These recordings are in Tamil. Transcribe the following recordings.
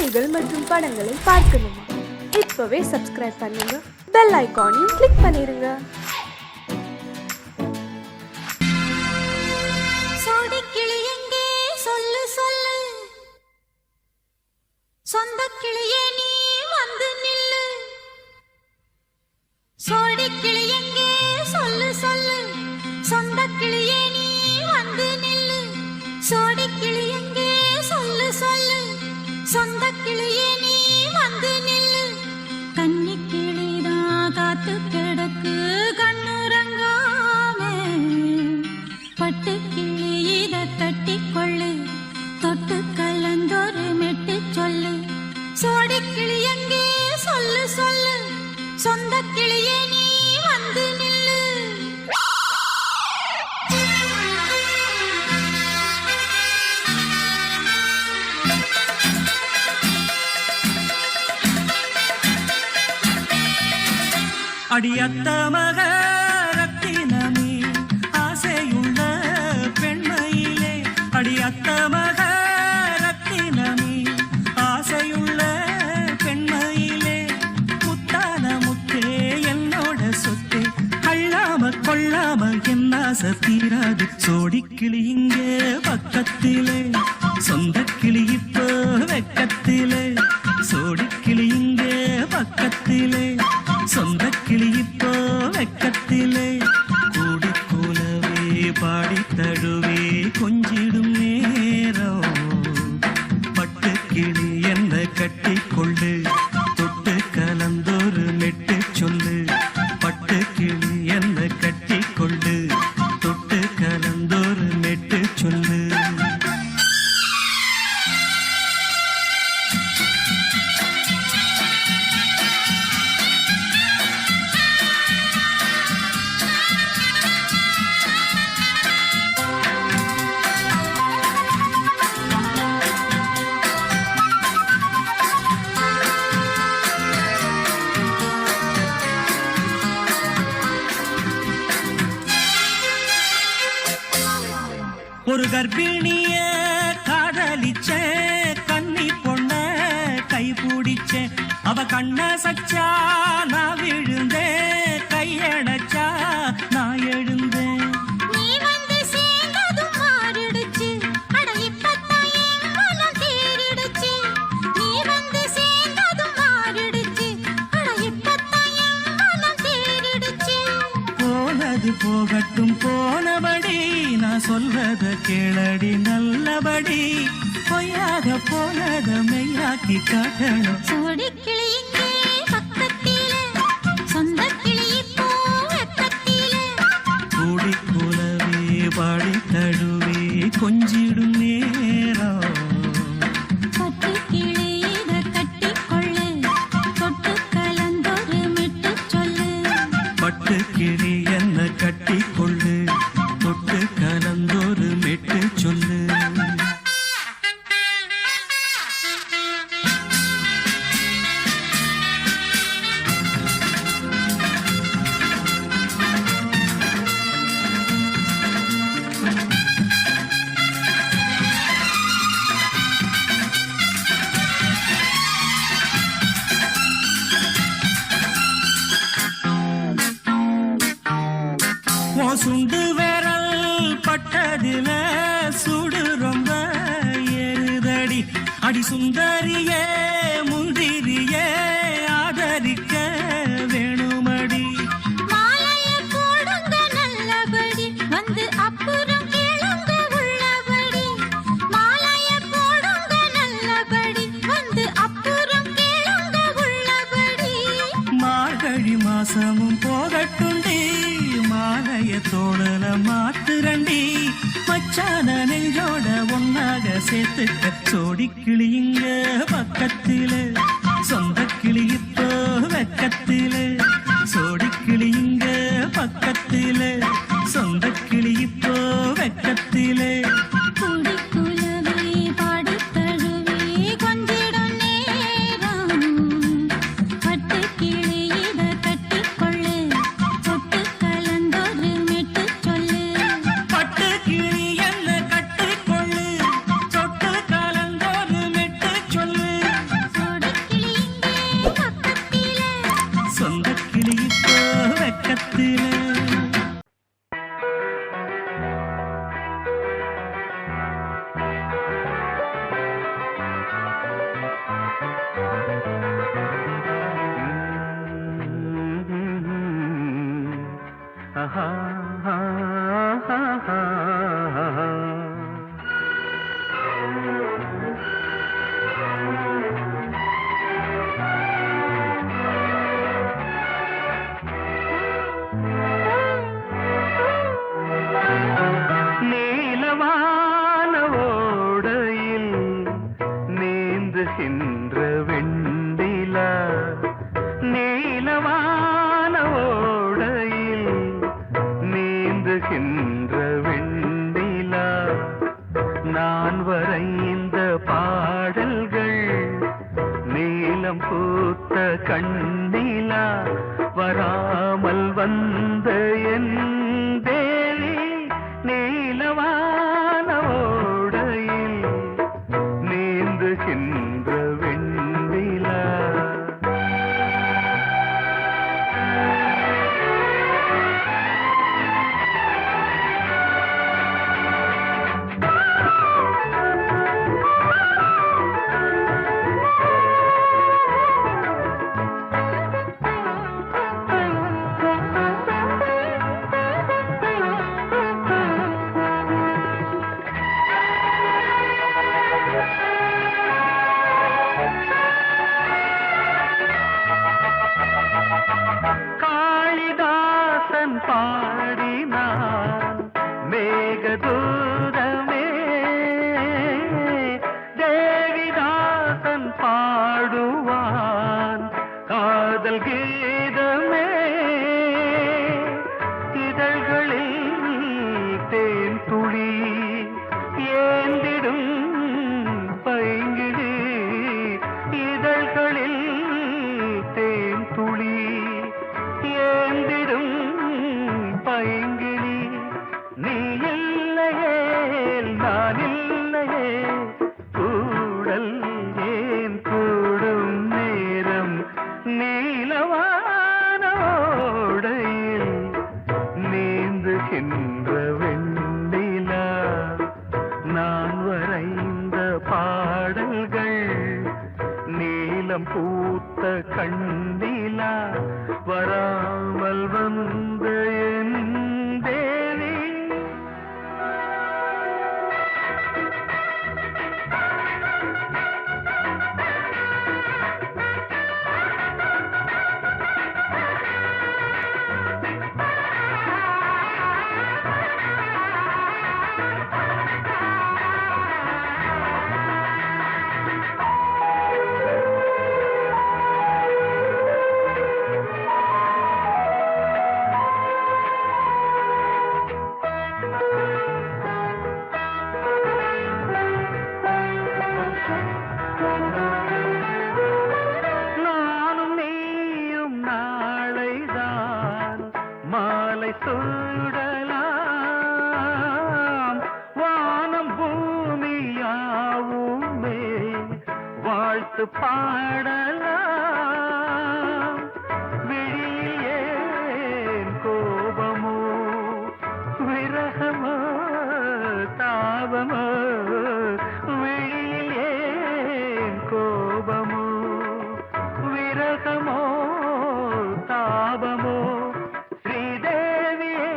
செய்திகள் மற்றும் படங்களை பார்க்கணுமா? இப்பவே சப்ஸ்கிரைப் பண்ணுங்க, பெல் ஐகானையும் கிளிக் பண்ணிருங்க. சோடிக்கிளி எங்கே சொல்லு சொல்லு, சொந்த கிளியே நீ வந்து நில்லு. சோடிக்கிளி எங்கே சொல்லு சொல்லு, சொந்த கிளியே நீ வந்து நில்லு. சோடிக்கிளி எங்கே சொல்லு சொல்லு, சொந்த கிளியே நீ வந்து நில்லு. கன்னி கிளிதான் காத்து கிடக்கு கண்ணுறங்காமே, பட்டு கிளி இத கட்டிக்கொள்ளு, தொட்டு கலந்தொரு மெட்டு சொல்லு. சோடிக்கிளி எங்கே சொல்லு சொல்லு, சொந்த கிளியே நீ வந்து நில்லு. அடியத்த மக ரத்தினமே ஆசையுள்ள பெண்மையிலே, அடியத்த மக ரத்தினமே ஆசையுள்ள பெண்மையிலே, முத்தான முத்தே என்னோட சொத்தே, அள்ளாம கொள்ளாம என் ஆசை தீராது. சோடிக்கிளி இங்கே பக்கத்திலே, சொந்த கிளி இப்போ வெக்கத்திலே. சோடிக்கிளி இங்கே பக்கத்திலே, சொந்த கிளி இப்போ வெக்கத்திலே. கூடி கூலவே பாடி தழுவே கொஞ்சிடும் நேரம், பட்டு கிளி என்ன கட்டி கொள்ளு, தொட்டு கலந்தொரு மெட்டு சொல்லு. பட்டு கிளி என்ன கட்டி கொள்ளு, தொட்டு கலந்தொரு மெட்டு சொல்லு. ஒரு கர்ப்பிணிய காதலிச்ச கன்னி பொண்ண கை பிடிச்ச, அவ கண்ண சச்சா நான் விழுந்தேன், கையடைச்சா நான் எழுந்தேன். நீ வந்து சேர்ந்ததும் மாறிடுச்சு, அட இப்பத்தான் என் மனம் தேறிடுச்சு. நீ வந்து சேர்ந்ததும் மாறிடுச்சு, அட இப்பத்தான் என் மனம் தேறிடுச்சு. போனது போகட்டும் போனபடி, நான் சொல்றத கேளடி நல்லபடி. பொய்யாக போனத மெய்யாக்கி காட்டணும். சோடிக்கிளி இங்கே பக்கத்திலே, சொந்த கிளி இப்போ வெக்கத்திலே. கூடி கூலவே பாடி தழுவே கொஞ்சிடும் நேரம், பட்டு கிளி இத கட்டிக்கொள்ளு, தொட்டு கலந்தொரு மெட்டு சொல்லு. பட்டு கிளி என்ன கட்டி கொள்ளு, தொட்டு கலந்தொரு மெட்டு சொல்லு. சுண்டு விரல் பட்டதில சுடு ரொம்ப ஏறுதடி, அடி சுந்தரியே முந்திரியே ஆதரிக்க வேணுமடி. மாலைய போடுங்க நல்லபடி, வந்து அப்புறம் கேளுங்க உள்ளபடி. மாலைய போடுங்க நல்லபடி, வந்து அப்புறம் கேளுங்க உள்ளபடி. மார்கழி மாசமும் போகட்டுண்டி, மாலைய தோழல மாத்துரண்டி. மச்சான நெஞ்சோட ஒன்னாக சேர்த்துக்க. சோடிக்கிளி இங்க பக்கத்திலே, சொந்த கிளி இப்போ வெக்கத்திலே. சோடிக்கிளி இங்க பக்கத்திலே, சொந்த கிளி இப்போ வெக்கத்திலே. கூடி குலவே பாடி தழுவே கொஞ்சிடும் நேரம், பட்டு கிளி இத கட்டிக்கொள்ளு, தொட்டு கலந்தொரு மெட்டு சொல்லு. பட்டு கிளி என்ன கட்டி கொள்ளு, தொட்டு கலந்தொரு மெட்டு சொல்லு. நீலவான ஓடையில் நீந்துகின்ற வெண்டிலா, நீலவான ஓடையில் நீந்துகின்ற வெண்டிலா, நான் வரைந்த பாடல்கள் நீலம் பூத்த கண்ணிலா, வராமல் வந்த என் தேவி நீலவான ஓடையில் நீந்துகின்ற வெண்டிலா. காளிதாசன் பாடினான் மேகதூதமே, தேவிதாசன் பாடுவான் காதல் கீதமே, இதழ்களில் தேன் துளி ஏந்திடும் பைங்கிழி, இதழ்களில் தேன் துளி ஏந்திடும் பைங்கிளி, நீ இல்லையே நான் இல்லையே கூடல் ஏன் கூடும் நேரம், நீலவான ஓடையில் நீந்துகின்ற வெண்டிலா, நான் வரைந்த பாடல்கள் நீலம் பூத்த கண்ணிலா, வராமல் வந்த என் தேவி. நானும் நீயும் நாளைதான் மாலை சூடலாம், வானம் பூமியாவுமே வாழ்த்து பாடலாம், விழியில் ஏன் கோபமோ விரகமோ தாபமோ, விழியில் ஏன் கோபமோ விரகமோ தாபமோ, ஸ்ரீதேவியே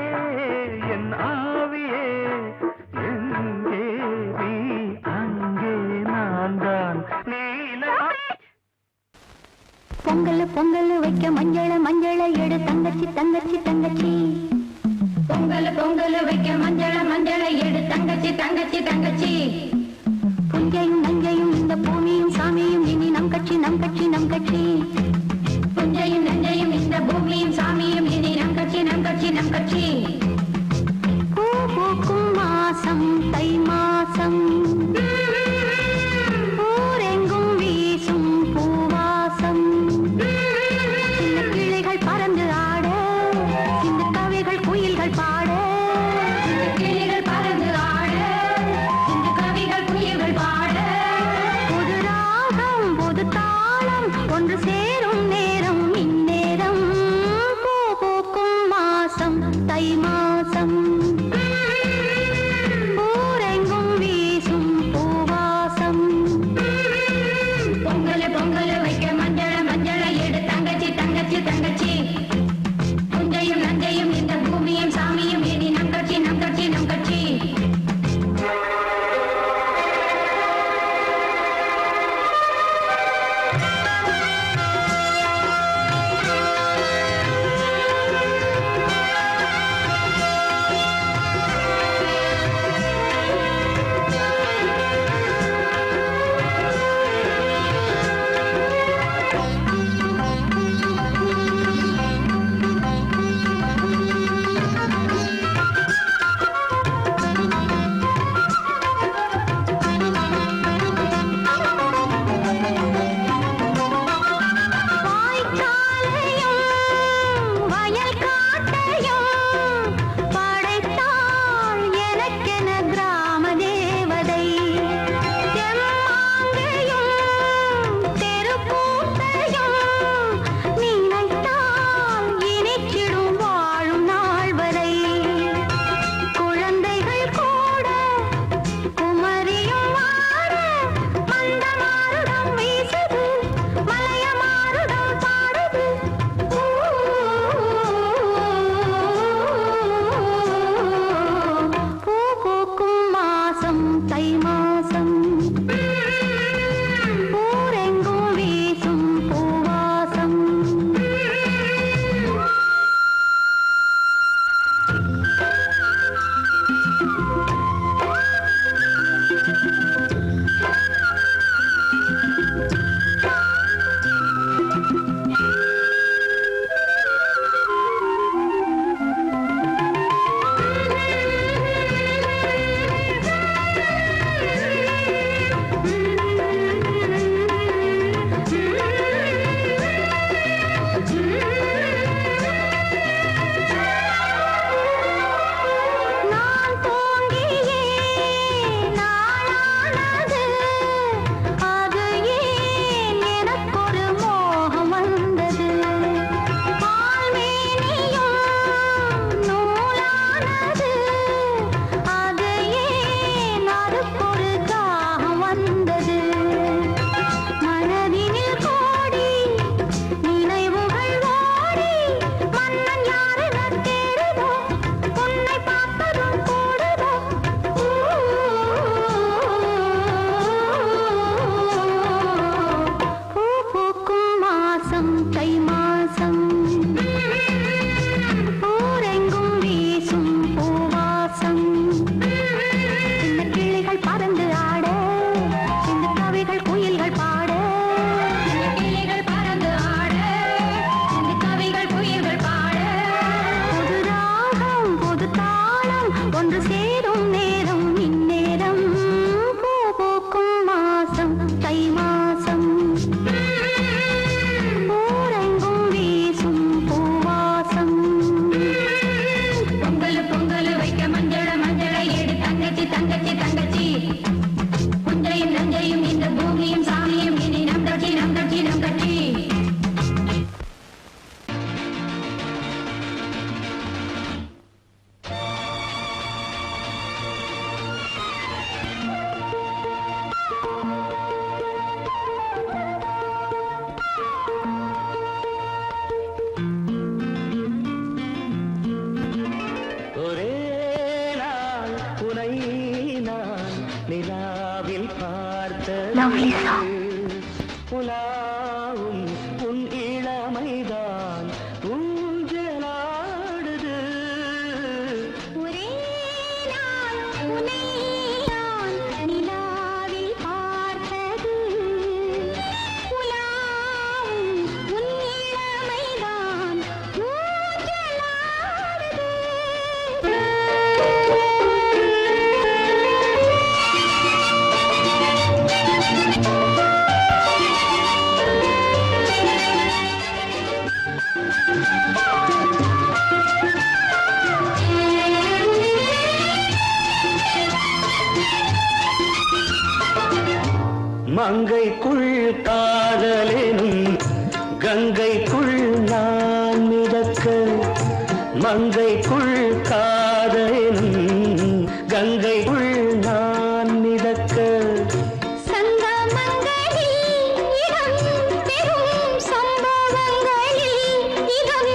என் ஆவியே எங்கே நீ அங்கே நான் தான் நீலா. பொங்கல் பொங்கல் வைக்க மஞ்சள மஞ்சள எடு தங்கச்சி தங்கச்சி தங்கச்சி, பொங்கல் பொங்கல் வைக்க மஞ்சள மஞ்சள எடு தங்கச்சி தங்கச்சி தங்கச்சி, புஞ்சையும் நஞ்சையும் இந்த பூமியும் சாமியும் இனி நம் கட்சி நம் கட்சி நம் கட்சி, புஞ்சையும் நஞ்சையும் இந்த பூமியும் சாமியும் இனி நம் கட்சி நம் கட்சி நம் கட்சி, பூ பூக்கும் மாசம் தை மாசம், ஊரெங்கும் வீசும் பூவாசம், சின்ன கிளிகள் பறந்து ஆட, சின்ன கவிகள் குயில்கள் பாட, சின்ன கிளிகள் பறந்து ஆட, சின்ன கவிகள் குயில்கள் பாட, புது ராகம் புது தாளம் ஒன்று சேரும் நேரம் இந்நேரம், பூ பூக்கும் மாசம் தை மாசம், ஊரெங்கும் வீசும் lovely song. உலாவும் உன் இளமைதான் ஊஞ்சலாடுது. ஒரே நாள் உன்னை நான் நிலாவில் பார்த்தது. உலாவும் உன் இளமைதான் ஊஞ்சலாடுது. மங்கைக்குள் காதலெனும் கங்கைக்குள் நான் மிதக்க. மங்கைக்குள் காதலெனும் கங்கைக்குள் நான் மிதக்க. சங்கமங்களில் இடம் பெறும் சம்பவங்களில் இதம்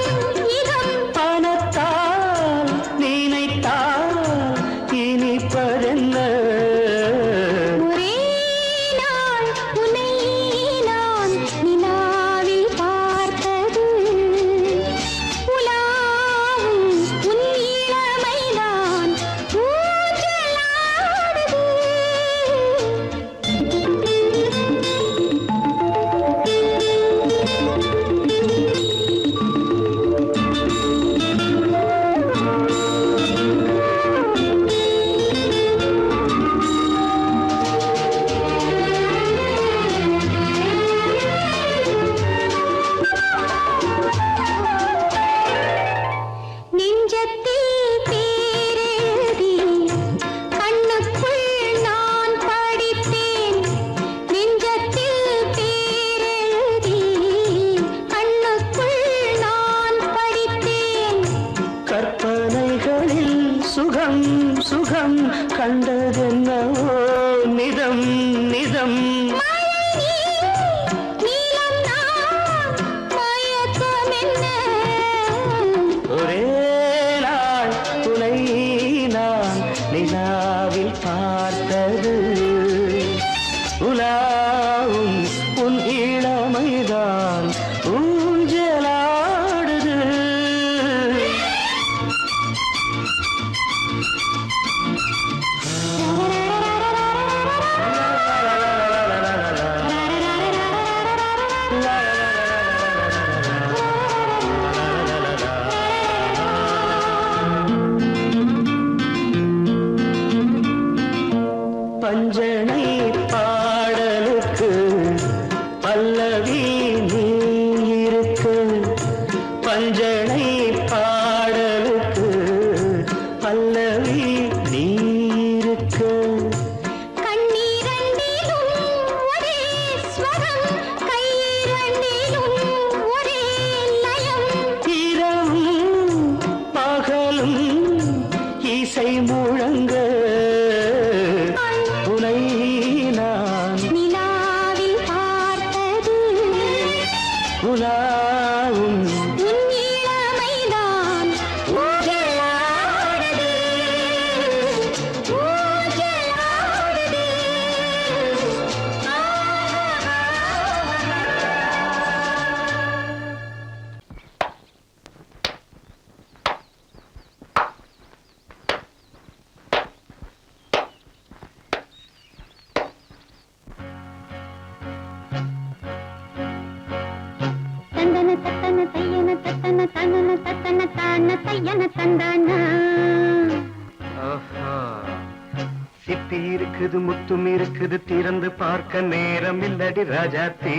இதம் பணத்தால் நினைத்தால் இனிப்பதென்ன. ஒரே நாள் உன்னை நான் நிலாவில் பார்த்தது. உலாவும் உன் இளமைதான் ஊஞ்சலாடுது. நெஞ்சத்தில் பேரெழுதி கண்ணுக்குள் நான் படித்தேன். நெஞ்சத்தில் பேரெழுதி கண்ணுக்குள் நான் படித்தேன். கற்பனைகளில் சுகம் சுகம் கண்டதென்னவோ நிதம் நிதம். நீலம் நான் மயக்கம் என்ன. ஒரே நாள் துணை நான் நிலாவில் பார்த்தது. உலாவும் உன் இளமைதான் ஊஞ்சலாடுது. பஞ்சனை பாடலுக்கு பல்லவி நீ இருக்கு. பஞ்சனை பாடலுக்கு பல்லவி நீ இருக்கு. கண்ணீரண்டிலும் ஒரே ஸ்வரம், கையிரண்டிலும் ஒரே லயம். இரவும் பகலும் இசை முழங்க. உனை நான் நிலாவில் பார்த்தது. உலாவும் உன் இளமைதான் ஊஞ்சலாடுது. ஊஞ்சலாடுது. தந்தன தத்தன தையன தத்தன தனன தத்தன தான தையன தந்தானா. ஆஹா. சிப்பி இருக்குது முத்தும் இருக்குது திறந்து பார்க்க நேரம் இல்லடி ராஜாத்தி.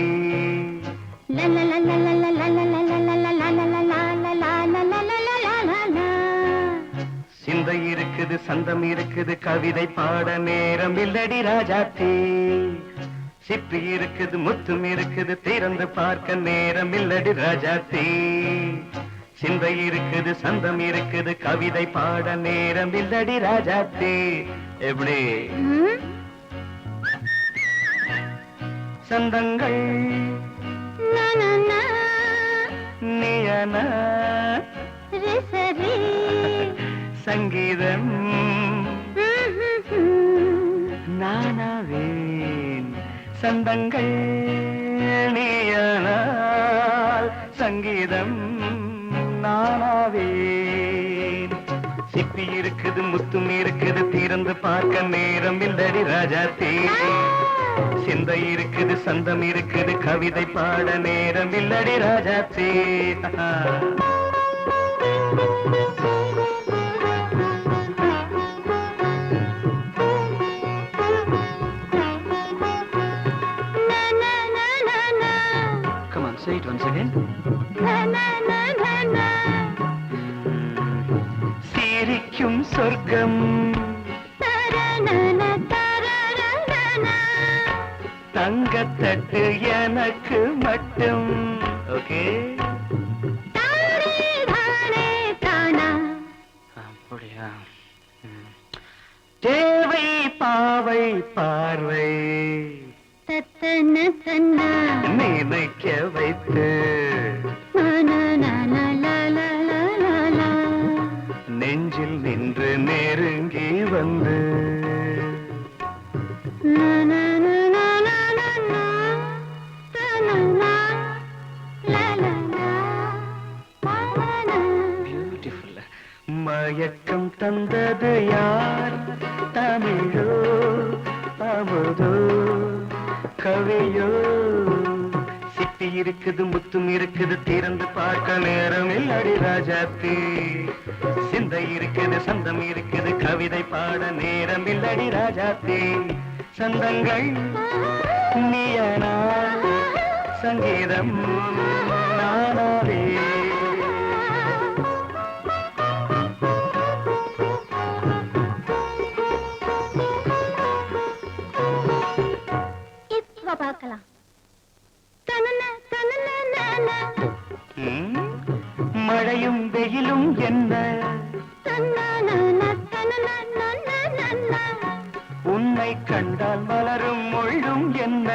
சிந்தை இருக்குது சந்தம் இருக்குது கவிதை பாட நேரம் இல்லடி ராஜாத்தி. சிப்பி இருக்குது முத்தும் இருக்குது திறந்து பார்க்க நேரம் இல்லடி ராஜாத்தி. சிந்தை இருக்குது சந்தம் இருக்குது கவிதை பாட நேரம் இல்லடி ராஜாத்தி. எப்படி சந்தங்கள் நீயன சங்கீதம் நானாவேன் சந்தங்கள் நீயானால் சங்கீதம் நானாவேன். சிப்பி இருக்குது முத்தும் இருக்குது திறந்து பார்க்க நேரம் இல்லடி ராஜாத்தே. சிந்தை இருக்குது சந்தம் இருக்குது கவிதை பாட நேரம் இல்லடி ராஜாத்தே. Come on, say it once again. சிரிக்கும் சொர்க்கம் தங்கத்தட்டு எனக்கு மட்டும். ஓகே, அப்படியா? தேவை பாவை பார்வை நினைக்க வைத்து நெஞ்சில் நின்று நெருங்கி வந்து பியூட்டிஃபுல். மயக்கம் தந்தது யார்? தமிழோ அமுதோ கவியோ? சிப்பி இருக்குது முத்தும் இருக்குது திறந்து பார்க்க நேரம் இல்லடி ராஜாத்தி. சிந்தை இருக்குது சந்தம் இருக்குது கவிதை பாட நேரம் இல்லடி ராஜாத்தி. சந்தங்கள் நீயனா சங்கீதம் நானாவே. இப்ப பார்க்கலாம். மழையும் வெயிலும் என்ன உன்னை கண்டால் மலரும் மொழியும் என்ன?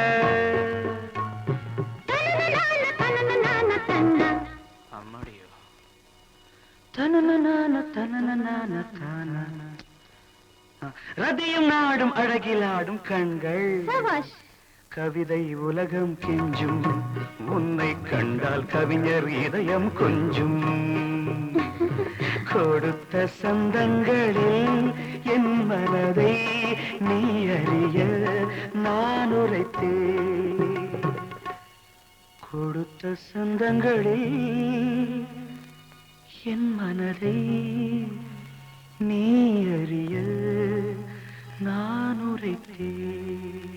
அம்மாடியோ ரதியும் நாடும் அழகிலாடும் கண்கள் கவிதை உலகம் கெஞ்சும். உன்னை கண்டால் கவிஞர் இதயம் கொஞ்சும். கொடுத்த சந்தங்களில் என் மனதை நீ அறிய நான் உரைத்தேன். கொடுத்த சந்தங்களில் என் மனதை நீ அறிய நான் உரைத்தேன்.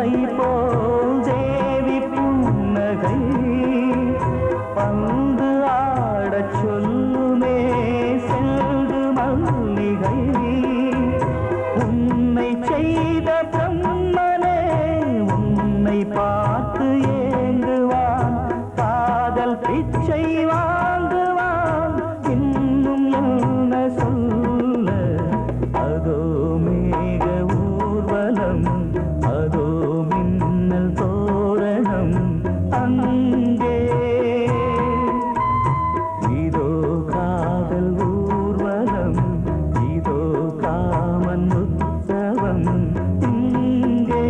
பூவை போல் தேவி புன்னகை பந்து ஆடச் சொல்லுமே செல்கு மல்லிகை உன்னை செய்த பிரம்மனே உன்னை பார்த்து ஏங்குவான் காதல் பிச்சை வாங்குவான் இன்னும் என்ன சொல்ல அதோ மேக ஊர்வலம் அதோ மின்னல் தோரணம் அங்கே இதோ காதல் ஊர்வலம் இதோ காமன் உற்சவம் இங்கே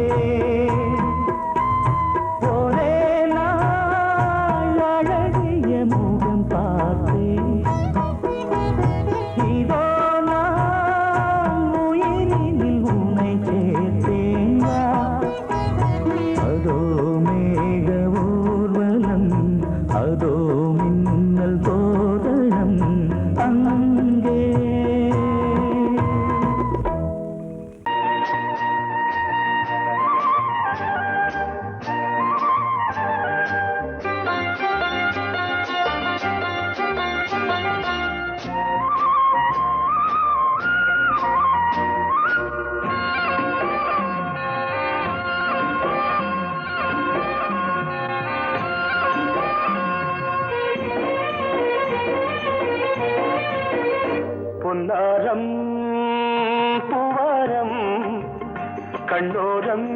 ஒரே நாள் அழகிய முகம் பார்த்தேன் இதோ நான் உயிரினில் உன்னை சேர்த்தேன் அதோ மேக ஊர்வலம் அதோ மின்னல் தோரணம் அங்கே பொன்னாரம் பூவாரம் கண்ணோரம்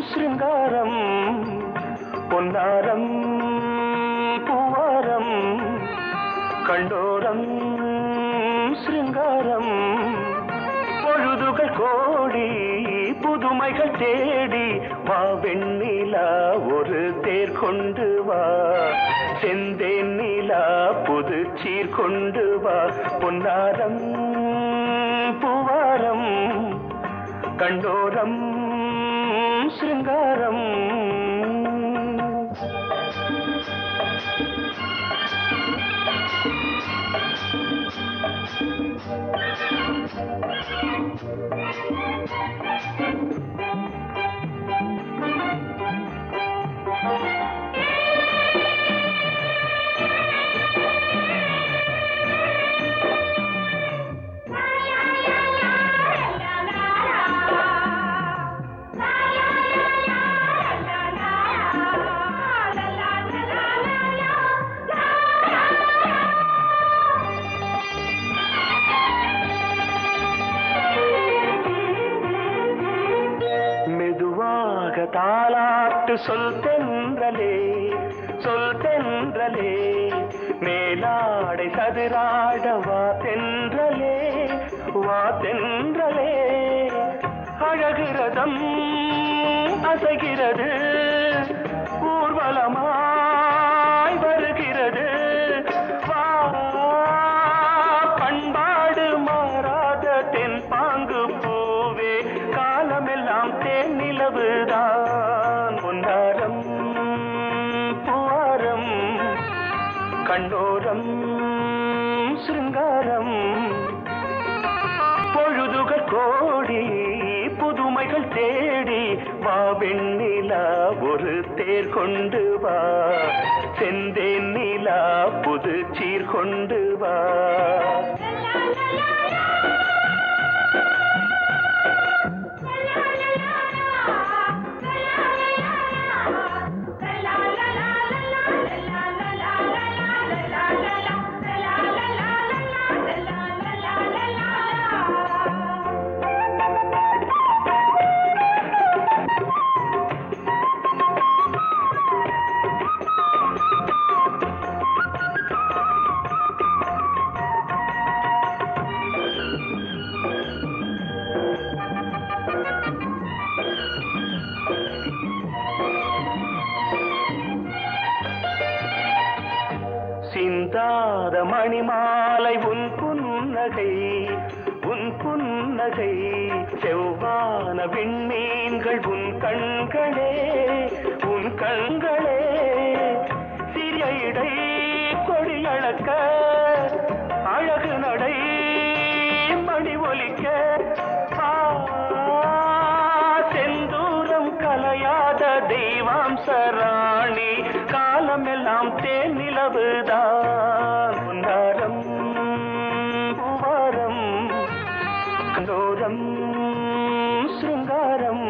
சிருங்காரம் பொன்னாரம் பூவாரம் கண்ணோரம் சிருங்காரம் பொழுதுகள் கோடி புதுமைகள் தேடி வா வெண்ணிலா ஒரு தேர் கொண்டு வா செந்தேன் நிலா புது சீர் கொண்டு வா பொன்னாரம் பூவாரம் கண்டோரம் சிருங்காரம் தாலாட்டு சொல் தென்றலே மேலாடை சதுராட வா தென்றலே அழகிறதம் அசைகிறது ஊர்வலமாய் வருகிறது வா பண்பாடு மாறாத தென் பாங்கு பூவே காலமெல்லாம் தேன் நிலவுதான் பொன்னாரம் பூவாரம் கண்ணோரம் சிருங்காரம் பொழுதுகள் கோடி புதுமைகள் தேடி வா வெண்ணிலா ஒரு தேர் கொண்டு வா செந்தேன் நிலா புது சீர் கொண்டு வா சிந்தாத மணிமாலை உன் புன்னகை செவ்வான விண்மீன்கள் உன் கண்களே சிறிய இடை கொடியளக்க அழகு நடை மணி ஒலிக்க செந்தூரம் கலை தெய்வாம்ச ராணி காலமெல்லாம் தேன் நிலவுதான் பொன்னாரம் பூவாரம் கண்டோரம் சிருங்காரம்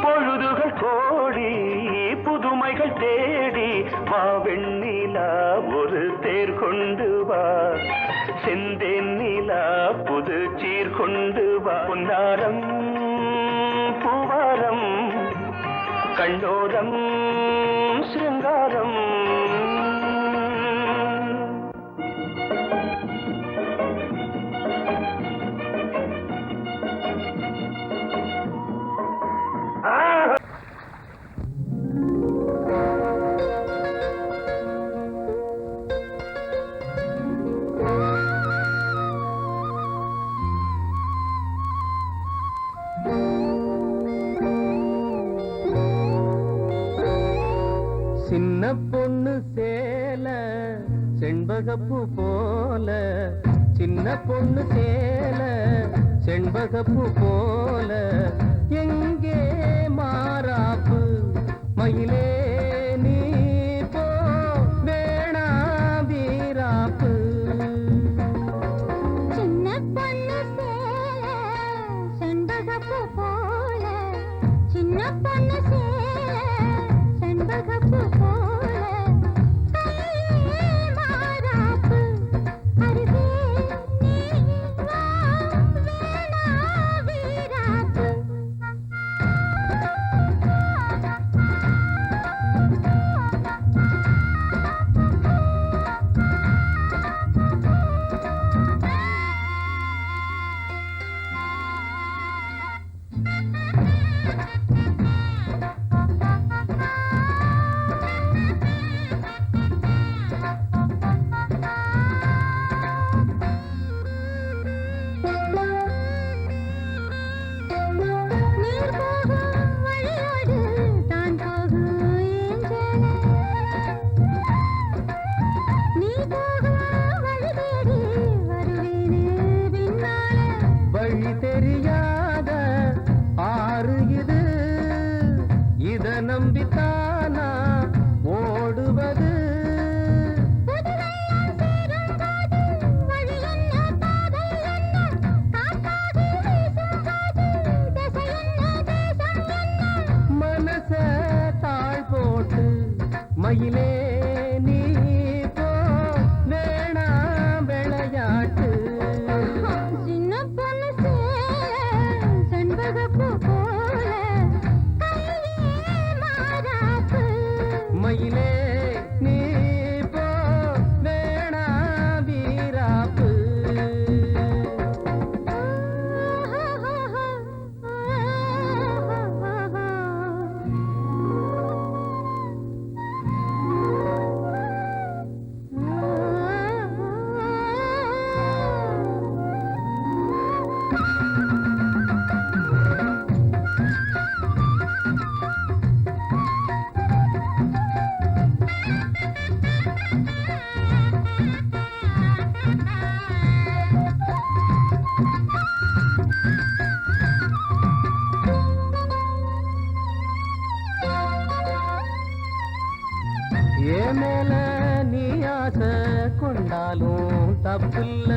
பொழுதுகள் கோடி புதுமைகள் தேடி வா வெண்ணிலா ஒரு தேர் கொண்டு வா செந்தேன் நிலா புது சீர் கொண்டு வா பொன்னாரம் பூவாரம் கண்டோரம் சிருங்காரம் சின்ன பொண்ணு சேல செண்பகப்பூ போல சின்ன பொண்ணு சேல செண்பகப்பூ போல எங்கே மாறாப்பு மயிலே நீ போ வேணா வீராப்பு சின்ன பொண்ணு சேல செண்பகப்பூ போல சின்ன பொண்ணு சேல செண்பகப்பூ போல கையே மாறாப்பு அருகே நீ வா வேணா வீராப்பு நீர் போகும் வழியோடு தான் போகும் ஏஞ்சலே நீ போகும் வழி தேடி வருவேனே பின்னாலே வழி தெரியாத ஆறு இது இத நம்பித்தானா ஓடுவது புதுவெள்ளம் சேரும்போது வழி என்ன பாதை என்ன காற்றாகி வீசும்போது திசை என்ன தேசம் என்ன மனச தாழ் போட்டு மயிலே நீ போ வேணா விளையாட்டு சின்ன பொண்ணு சேல செண்பகப்பூ போல கையே மாறாப்பு மயிலே நீ போ வேணா வீராப்பு ஏ மேல நீ ஆசை கொண்டாலும் தப்பில்ல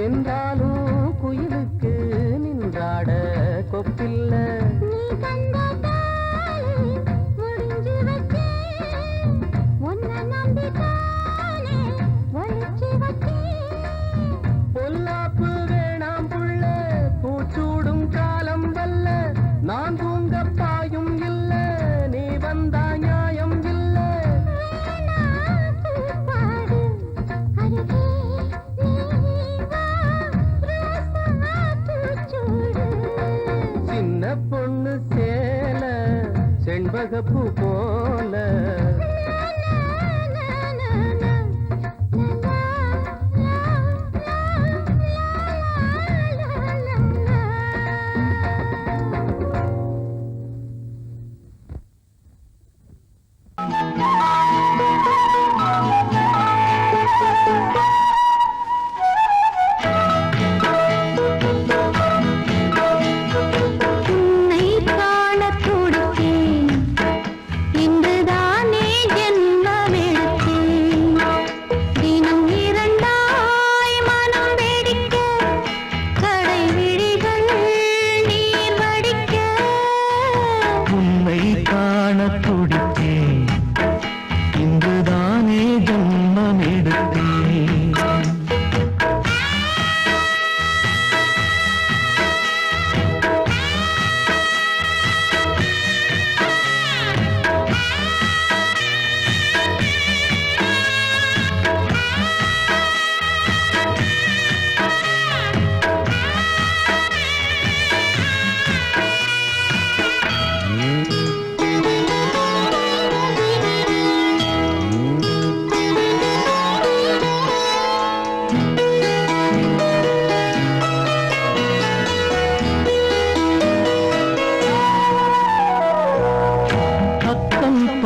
என்றாலும் குயிலுக்கு நின்றாட கொப்பில்ல நீ கண்ட தாலி முடிஞ்சு வச்சேன் உன்னை நம்பித்தானே ஒளிச்சு வச்சேன் பொல்லாப்பு வேணாம் புள்ள பூச்சூடும் காலம் வல்ல நான் தூங்க பாயும் இல்ல நீ வந்தா நியாயம் இல்ல வேணா பூப்பாடு அருகே நீ வா ரோசா பூச்சூடு சின்ன பொண்ணு சேல செண்பகப்பூ போல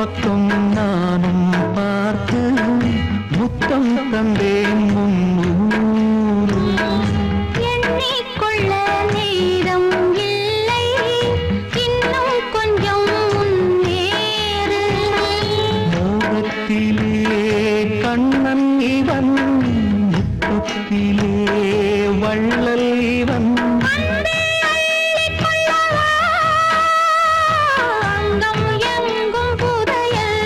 பக்கம் நானும் பார்த்து முத்தம் தந்தேன் முன்னூறு. எண்ணிக்கொள்ள நேரம் இல்லை, இன்னும் கொஞ்சம் முன்னேறு. மோகத்திலே கண்ணன் இவன், முத்தத்திலே வள்ளல் இவன். அங்கம் எங்கும் புதையல்,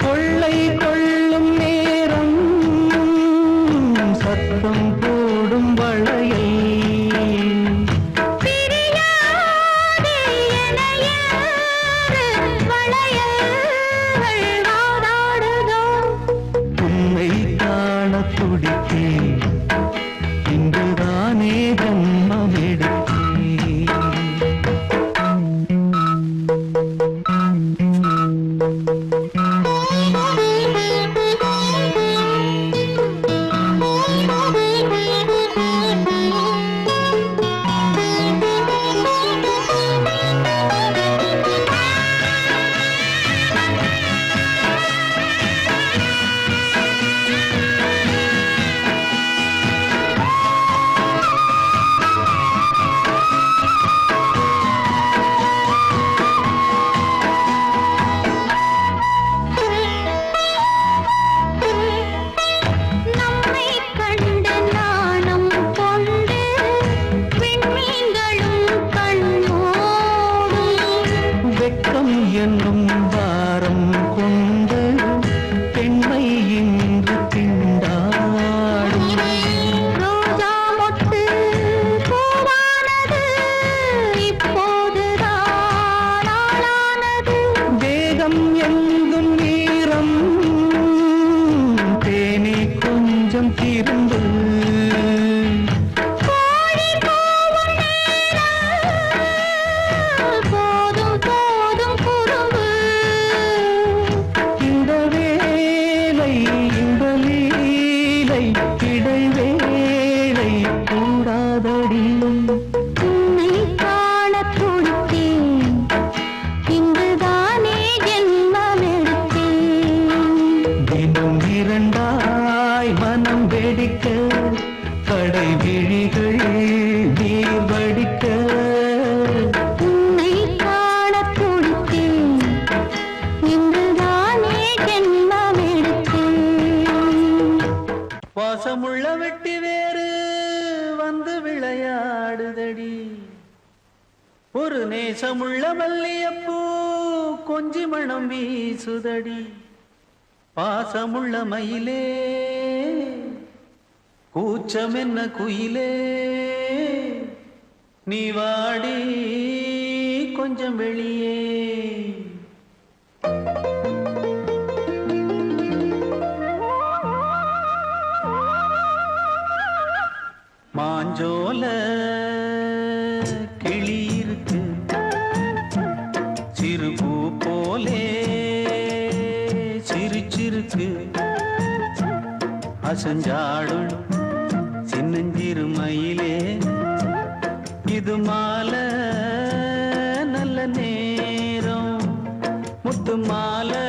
கொள்ளை கொள்ளும் நேரம் சத்தம் போடும் வளையல். பிரியாதே என யாரு வளையல்கள் வாதாடுதோ. உன்னை காண துடித்தேன், இன்றுதானே ஜன்மம் எடுத்தேன். நம்மை கண்டு நாணம் கொண்டு விண்மீன்களும் கண்ணோடும். வெட்கம் என்னும் வாரம் கொண்டு பெண்மை இன்று திண்டாடும். ரோஜா மொட்டு பூவானது இப்போதுதான் ஆளானது. வேகம் எங்கும் நீரம், தேனி கொஞ்சம் திரும்பு. கோழி கூவும் நேரம் போதும் போதும் குறும்பு. இந்த வேலை இந்த லீலை இடைவேளை கூடாதடியும். உன்னை காணத் துடித்தேன், இங்குதானே ஜென்மம் எடுத்தேன். தினம் இரண்டாய் மனம் வெடிக்க, கடை விழிகள் நீர் வடிக்க. உன்னை காணத் துடித்தேன், இங்குதானே ஜென்மம் எடுத்தேன். வாசமுள்ள வெட்டி வேறு வந்து விளையாடுதடி, ஒரு நேசமுள்ள மல்லியப்பூ கொஞ்சி மணம் வீசுதடி. பாசமுள்ள மயிலே கூச்சம் என்ன குயிலே, நீ வாடி கொஞ்சம் வெளியே. மாஞ்சோல கிளி இருக்கு, சிறுபூ போலே சிரிச்சிருக்கு. அசஞ்சாடும் சின்னஞ்சிறு மயிலே, இது மாலை நல்ல நேரம், முத்து மாலை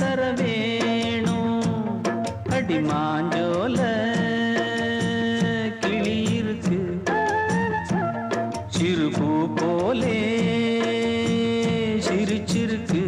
தர வேணும். அடி மாஞ்சோல கிளி இருக்கு, சிறுபூ போலே சிரிச்சிருக்கு.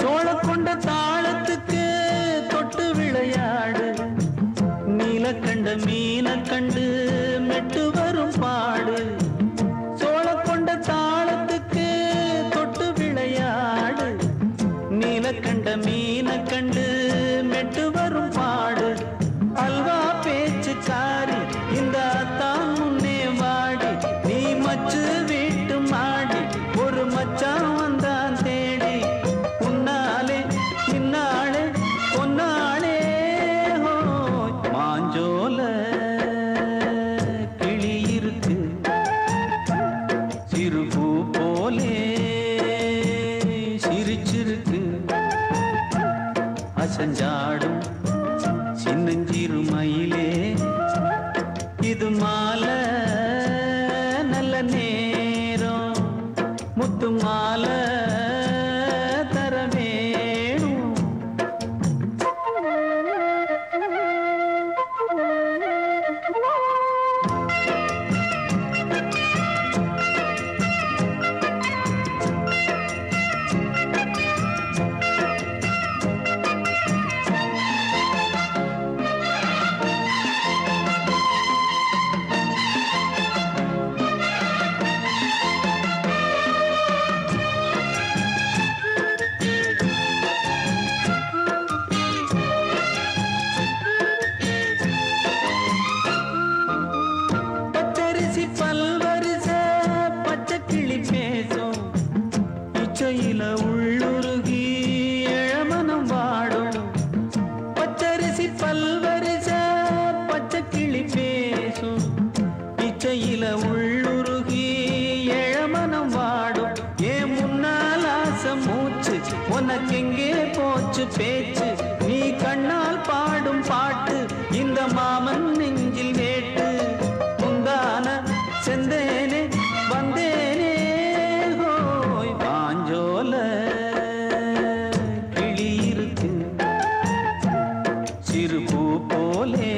சோழக்கொண்ட தாளத்துக்கு தொட்டு விளையாடு, நீலக்கண்ட மீன கண்டு மெட்டு வரும் பாடு. சோழக்கொண்ட தாளத்துக்கு தொட்டு விளையாடு, நீலக்கண்ட மீன கண்டு மெட்டு வரும் பாடு. அல்வா பேச்சுக்காரி இந்த அத்தான் அசஞ்சாடும் சின்னஞ்சிறு மயிலே இது மாலை நல்ல நேரம் முத்து மாலை தர வேணும் பச்சரிசி பல்வரிச பச்சை கிளி பேசும் இச்சையில உள்ளுருகி இளமனம் வாடும் பச்சரிசி பல்வரிச பச்சை கிளி பேசும் இச்சையில உள்ளுருகி இளமனம் வாடும் ஏன் முன்னால் ஆசை மூச்சு உனக்கெங்கே போச்சு பேச்சு நீ கண்ணால் பாடும் பாட்டு இந்த மாமன் நெஞ்சில் வேட்டு முந்தான செந்தேனே வந்தேனே ஹோய் பாஞ்சோல கிளி இருக்கு சிறு பூ போலே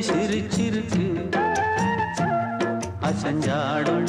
சிரிச்சிருக்கு அசஞ்சாடும்